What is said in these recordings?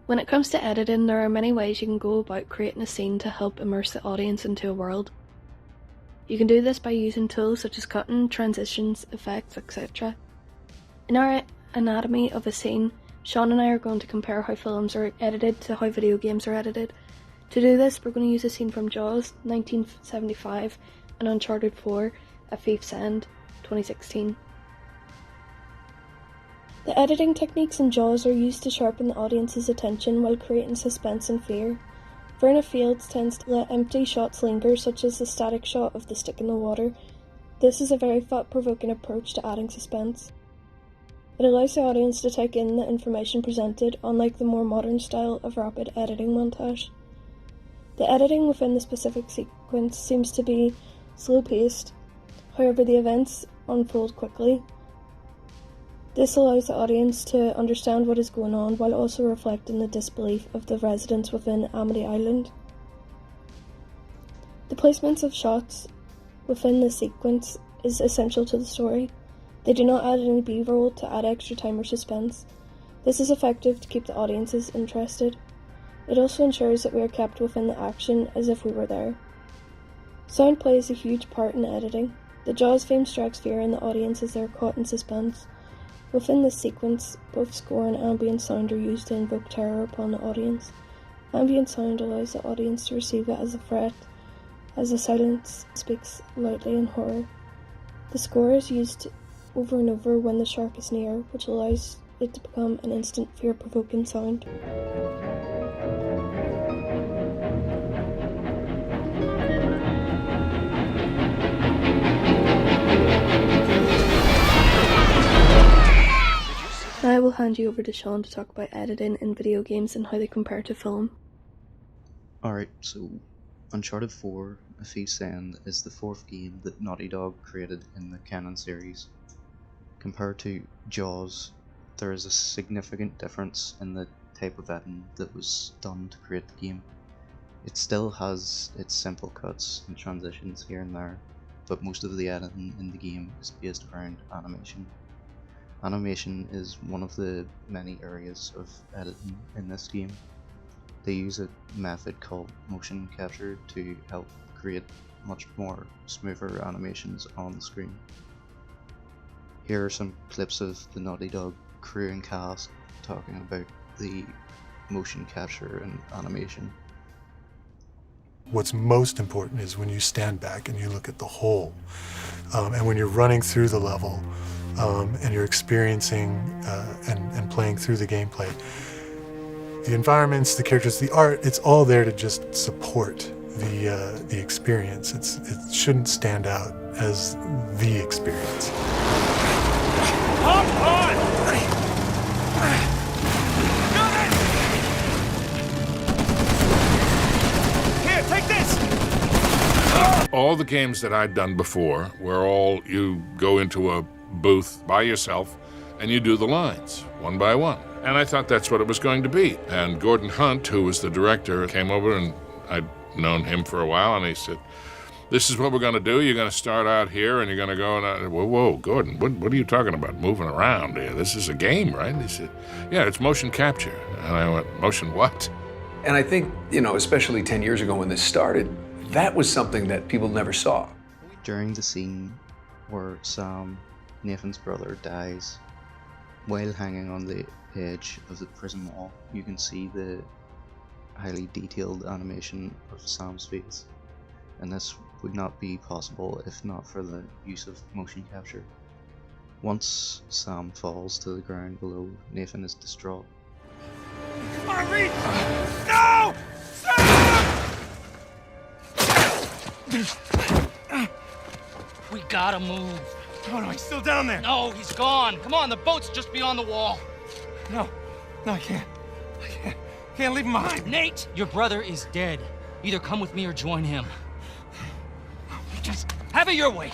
When it comes to editing, there are many ways you can go about creating a scene to help immerse the audience into a world. You can do this by using tools such as cutting, transitions, effects, etc. In our anatomy of a scene, Seán and I are going to compare how films are edited to how video games are edited. To do this, we're going to use a scene from Jaws, 1975, and Uncharted 4, A Thief's End, 2016. The editing techniques in Jaws are used to sharpen the audience's attention while creating suspense and fear. Verna Fields tends to let empty shots linger, such as the static shot of the stick in the water. This is a very thought-provoking approach to adding suspense. It allows the audience to take in the information presented, unlike the more modern style of rapid editing montage. The editing within the specific sequence seems to be slow-paced, however the events unfold quickly. This allows the audience to understand what is going on while also reflecting the disbelief of the residents within Amity Island. The placements of shots within the sequence is essential to the story. They do not add any B-roll to add extra time or suspense. This is effective to keep the audiences interested. It also ensures that we are kept within the action as if we were there. Sound plays a huge part in editing. The Jaws theme strikes fear in the audience as they are caught in suspense. Within this sequence, both score and ambient sound are used to invoke terror upon the audience. Ambient sound allows the audience to receive it as a threat, as the silence speaks loudly in horror. The score is used over and over when the shark is near, which allows it to become an instant fear-provoking sound. Now I will hand you over to Seán to talk about editing in video games and how they compare to film. Alright, so Uncharted 4, A Thief's End is the fourth game that Naughty Dog created in the canon series. Compared to Jaws, there is a significant difference in the type of editing that was done to create the game. It still has its simple cuts and transitions here and there, but most of the editing in the game is based around animation. Animation is one of the many areas of editing in this game. They use a method called motion capture to help create much more smoother animations on the screen. Here are some clips of the Naughty Dog crew and cast talking about the motion capture and animation. What's most important is when you stand back and you look at the whole, and when you're running through the level, and you're experiencing and playing through the gameplay. The environments, the characters, the art, it's all there to just support the experience. It shouldn't stand out as the experience. Come on! Here, take this! All the games that I'd done before were all you go into a booth by yourself and you do the lines one by one. And I thought that's what it was going to be. And Gordon Hunt, who was the director, came over, and I'd known him for a while, and he said, "This is what we're going to do. You're going to start out here and you're going to go and whoa, Gordon, what are you talking about moving around here? This is a game, right?" And he said, "Yeah, it's motion capture." And I went, "Motion what?" And I think, especially 10 years ago when this started, that was something that people never saw. During the scene where Sam, Nathan's brother, dies, while hanging on the edge of the prison wall, you can see the highly detailed animation of Sam's face, and this would not be possible if not for the use of motion capture. Once Sam falls to the ground below, Nathan is distraught. Harvey! No! We gotta move. Oh no, he's still down there. No, he's gone. Come on, the boat's just beyond the wall. No, I can't. Can't leave him behind. Nate, your brother is dead. Either come with me or join him. Just have it your way.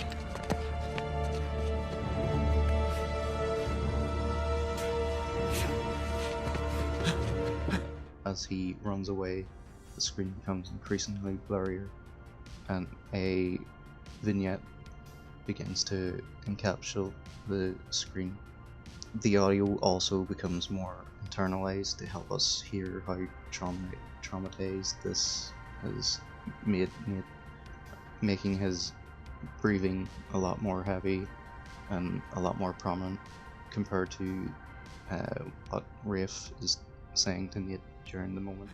As he runs away, the screen becomes increasingly blurrier, and a vignette begins to encapsulate the screen. The audio also becomes more internalized to help us hear how traumatized this has making his breathing a lot more heavy and a lot more prominent compared to what Rafe is saying to Nate during the moment.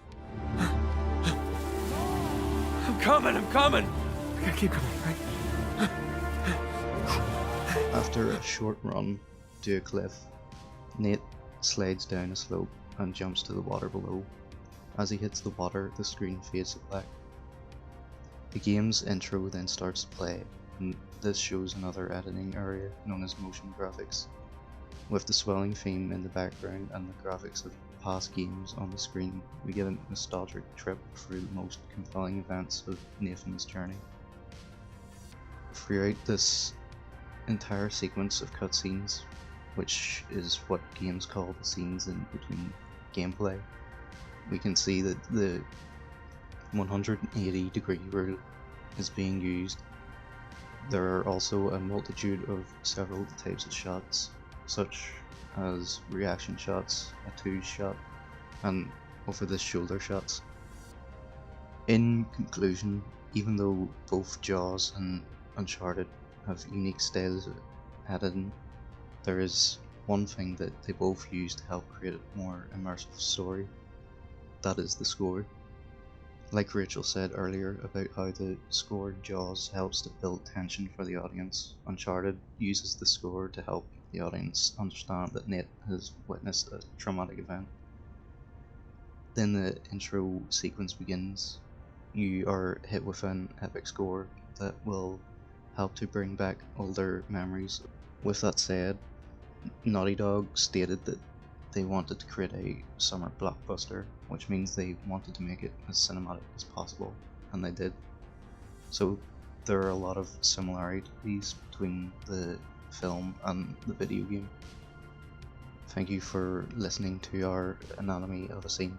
I'm coming. I gotta keep coming, right? After a short run to a cliff, Nate slides down a slope and jumps to the water below. As he hits the water, the screen fades to black. The game's intro then starts to play, and this shows another editing area known as motion graphics. With the swelling theme in the background and the graphics of past games on the screen, we get a nostalgic trip through the most compelling events of Nathan's journey. Throughout this entire sequence of cutscenes, which is what games call the scenes in between gameplay, we can see that the 180-degree rule is being used. There are also a multitude of several types of shots, such as reaction shots, a two shot, and over the shoulder shots. In conclusion, even though both Jaws and Uncharted have unique styles of editing, there is one thing that they both use to help create a more immersive story. That is the score. Like Rachael said earlier about how the score in Jaws helps to build tension for the audience, Uncharted uses the score to help the audience understand that Nate has witnessed a traumatic event. Then the intro sequence begins. You are hit with an epic score that will help to bring back older memories. With that said, Naughty Dog stated that they wanted to create a summer blockbuster, which means they wanted to make it as cinematic as possible, and they did. So there are a lot of similarities between the film and the video game. Thank you for listening to our Anatomy of a Scene.